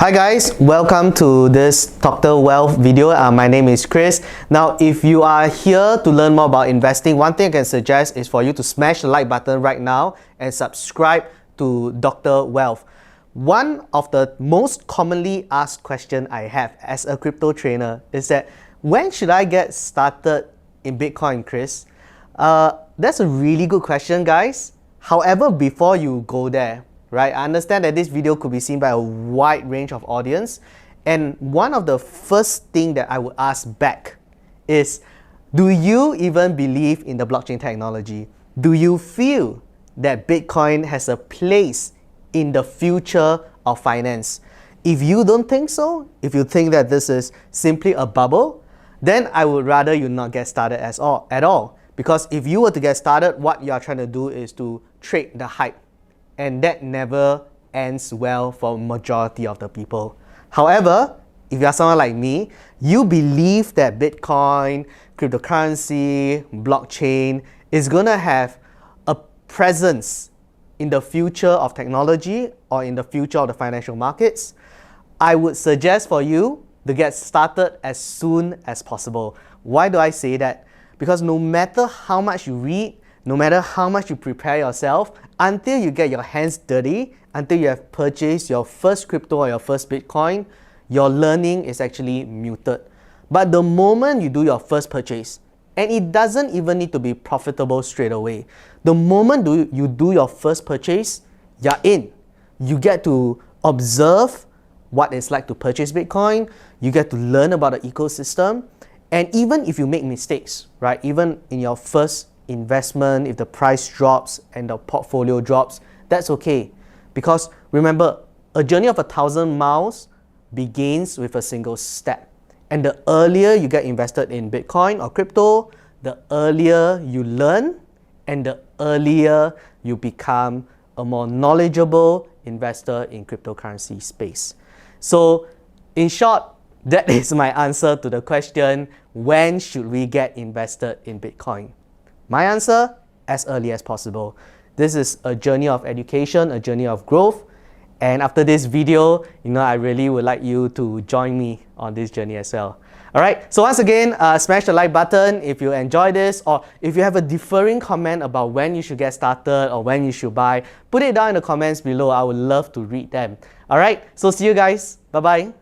Hi guys, welcome to this Dr. Wealth video. My name is Chris. Now, if you are here to learn more about investing, one thing I can suggest is for you to smash the like button right now and subscribe to Dr. Wealth. One of the most commonly asked questions I have as a crypto trainer is that when should I get started in Bitcoin, Chris? That's a really good question, guys. However, before you go there, right, I understand that this video could be seen by a wide range of audience, and one of the first thing that I would ask back is, do you even believe in the blockchain technology? Do you feel that Bitcoin has a place in the future of finance? If you don't think so, if you think that this is simply a bubble, then I would rather you not get started at all. Because if you were to get started, what you are trying to do is to trade the hype. And that never ends well for majority of the people. However, if you are someone like me, you believe that Bitcoin, cryptocurrency, blockchain is going to have a presence in the future of technology or in the future of the financial markets, I would suggest for you to get started as soon as possible. Why do I say that? Because no matter how much you read, no matter how much you prepare yourself, until you get your hands dirty, until you have purchased your first crypto or your first Bitcoin, your learning is actually muted. But the moment you do your first purchase, and it doesn't even need to be profitable straight away, the moment you do your first purchase, you're in. You get to observe what it's like to purchase Bitcoin, you get to learn about the ecosystem, and even if you make mistakes, right, even in your first investment, if the price drops and the portfolio drops, that's okay. Because remember, a journey of 1,000 miles begins with a single step. And the earlier you get invested in Bitcoin or crypto, the earlier you learn and the earlier you become a more knowledgeable investor in cryptocurrency space. So in short, that is my answer to the question, when should we get invested in Bitcoin? My answer, as early as possible. This is a journey of education, a journey of growth. And after this video, I really would like you to join me on this journey as well. Alright, so once again, smash the like button if you enjoy this, or if you have a differing comment about when you should get started or when you should buy, put it down in the comments below. I would love to read them. Alright, so see you guys. Bye-bye.